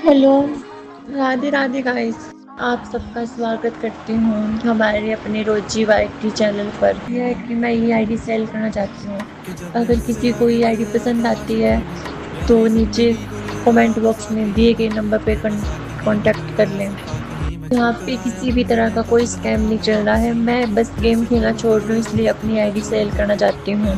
Hello, Radhe Radhe guys. आप सबका स्वागत करती हूँ हमारे अपने रोजी वाईटी चैनल पर। यह है कि मैं ये आईडी सेल करना चाहती हूँ। अगर किसी को ये आईडी पसंद आती है तो नीचे कमेंट बॉक्स में दिए गए नंबर पे कांटेक्ट कर लें। यहाँ पे किसी भी तरह का कोई स्कैम नहीं चल रहा है। मैं बस गेम खेलना छोड़ रही हूँ, इसलिए अपनी आईडी सेल करना चाहती हूँ।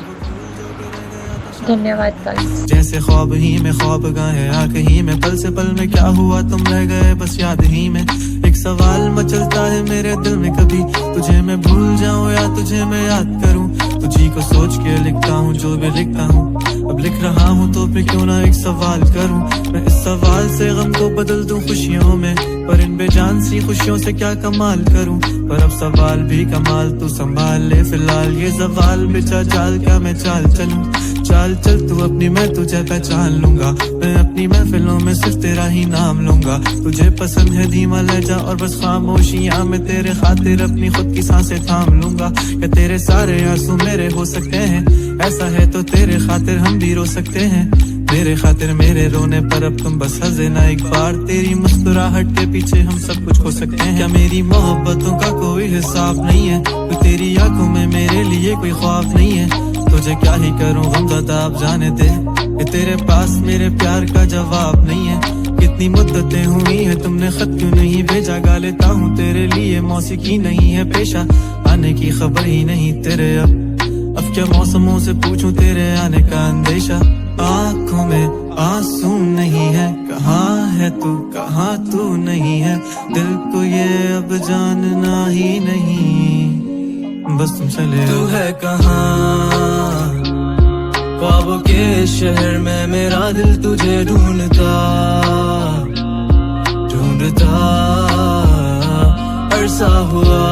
धन्यवाद गाइस। जैसे ख्वाब ही में ख्वाब गाए आंख ही में, पल से पल में क्या हुआ तुम रह गए बस याद ही में। एक सवाल मचलता है मेरे दिल में, कभी तुझे मैं भूल जाऊं या तुझे मैं याद करूं। तुझी को सोच के लिखता हूँ जो भी लिखता हूँ, अब लिख रहा हूँ तो फिर क्यों ना एक सवाल करूं। मैं इस सवाल से गम को बदल दूं खुशियों में, पर इन बेजान सी खुशियों से क्या कमाल करूं। पर अब सवाल भी कमाल तू संभाल ले फिलहाल, ये सवाल बेचा जाल क्या मैं चाल चलूं। चाल चल तू अपनी, मैं तुझे पहचान लूंगा। मैं अपनी महफिलों में सिर्फ तेरा ही नाम लूंगा। तुझे पसंद है धीमा लहजा और बस खामोशियां, मैं तेरे खातिर अपनी खुद की सांसें थाम लूंगा। क्या तेरे सारे आंसू मेरे हो सकते हैं? ऐसा है तो तेरे खातिर हम भी रो सकते हैं। मेरे खातिर मेरे रोने पर अब तुम बस हंसे ना एक बार, तेरी मुस्कुराहट के पीछे हम सब कुछ खो सकते हैं। क्या मेरी मोहब्बतों का कोई हिसाब नहीं है? तो तेरी आंखों में मेरे लिए कोई ख्वाब नहीं है। तुझे क्या ही करूं गमज़दा आप जाने दे, कि तेरे पास मेरे प्यार का जवाब नहीं है। कितनी मुद्दतें हुई है तुमने खत क्यों नहीं भेजा, गा लेता हूँ तेरे लिए मौसीकी नहीं है पेशा। आने की खबर ही नहीं तेरे अब क्या मौसमों से पूछूं तेरे आने का अंदेशा। आँखों में आंसू नहीं है, कहाँ है तू कहाँ तू नहीं है। दिल को ये अब जानना ही नहीं, बस तुम चले। तू है कहाँ ख्वाबों के शहर में, मेरा दिल तुझे ढूंढता ढूंढता अरसा हुआ।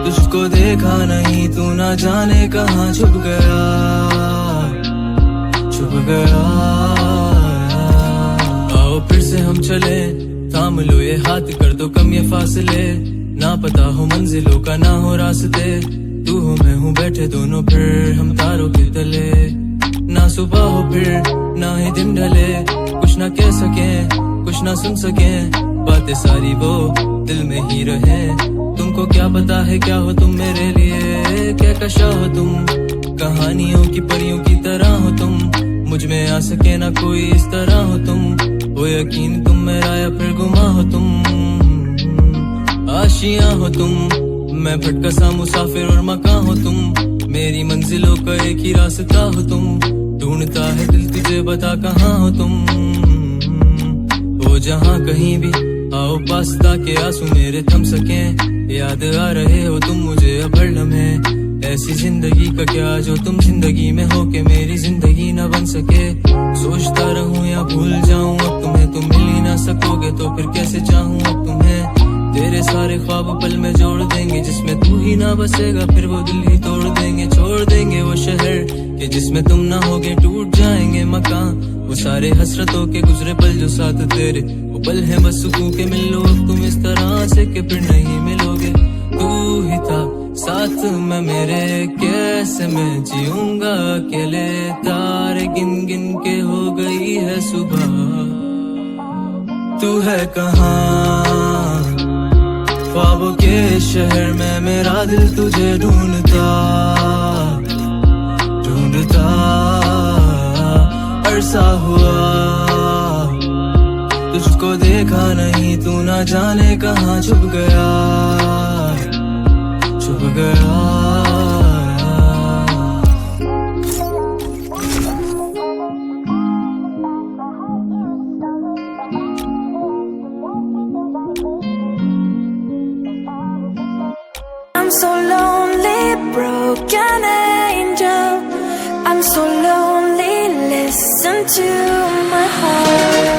तुझको देखा नहीं, तू ना जाने कहाँ छुप गया छुप गया। आओ फिर से हम चले, थाम लो ये हाथ, कर दो कम ये फासले। ना पता हो मंजिलों का ना हो रास्ते, तू हो मैं हूँ बैठे दोनों फिर हम तारों के तले। ना सुबह हो फिर ना ही दिन ढले, कुछ ना कह सके कुछ ना सुन सके, बातें सारी वो दिल में ही रहे। तुमको क्या पता है क्या हो तुम मेरे लिए, क्या कशा हो तुम, कहानियों की परियों की तरह हो तुम। मुझ में आ सके ना कोई इस तरह हो तुम, वो यकीन तुम मेरा या फिर गुमा हो तुम। आशियां हो तुम, मैं भटका सा मुसाफिर और मकान हो तुम। मेरी मंजिलों का एक ही रास्ता हो तुम, ढूंढता है दिल तुझे बता कहाँ हो तुम। वो जहाँ कहीं भी आओ पास ताकि आंसू मेरे थम सके। याद आ रहे हो तुम मुझे अब हर लम्हे, ऐसी जिंदगी का क्या जो तुम जिंदगी में हो के मेरी जिंदगी न बन सके। सोचता रहूं या भूल जाऊं अब तुम्हें, तुम मिल ही ना सकोगे तो फिर कैसे चाहूं अब तुम्हें। तेरे सारे ख्वाब पल में जोड़ देंगे, जिसमें तू ही ना बसेगा फिर वो दिल ही तोड़ देंगे। छोड़ देंगे वो शहर के जिसमें तुम ना होगे, टूट जाएंगे मकान वो सारे हसरतों के गुजरे पल जो साथ तेरे। वो पल है बस सुकून के मिल लो अब तुम इस तरह से कि फिर नहीं मिलोगे। तू ही था साथ में मेरे, कैसे मैं जीऊंगा अकेले। तारे गिन गिन के हो गई है सुबह, तू है कहाँ ख्वाबों के शहर में, मेरा दिल तुझे ढूंढता ढूंढता अरसा हुआ। तुझको देखा नहीं, तू ना जाने कहाँ छुप गया छुप गया। I'm so lonely, broken angel. I'm so lonely, listen to my heart.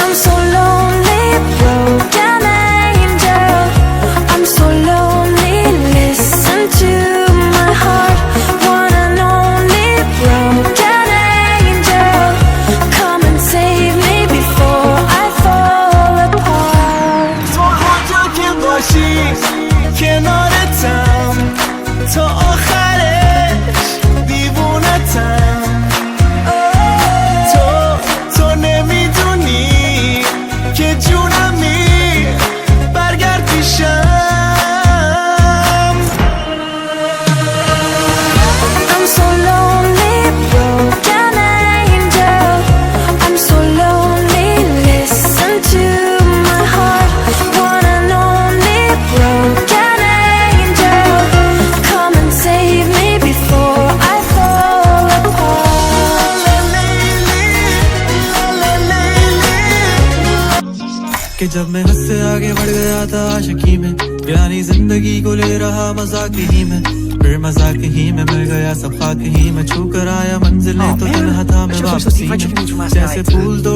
I'm so lonely, broken जब मैं हद से आगे बढ़ गया था आशिकी में, यानी जिंदगी को ले रहा मजाक ही में, फिर मजाक ही में मिल गया सब खाक ही में, छू कर आया मंजिलें तो तन्हा था मैं वापसी में, जैसे फूल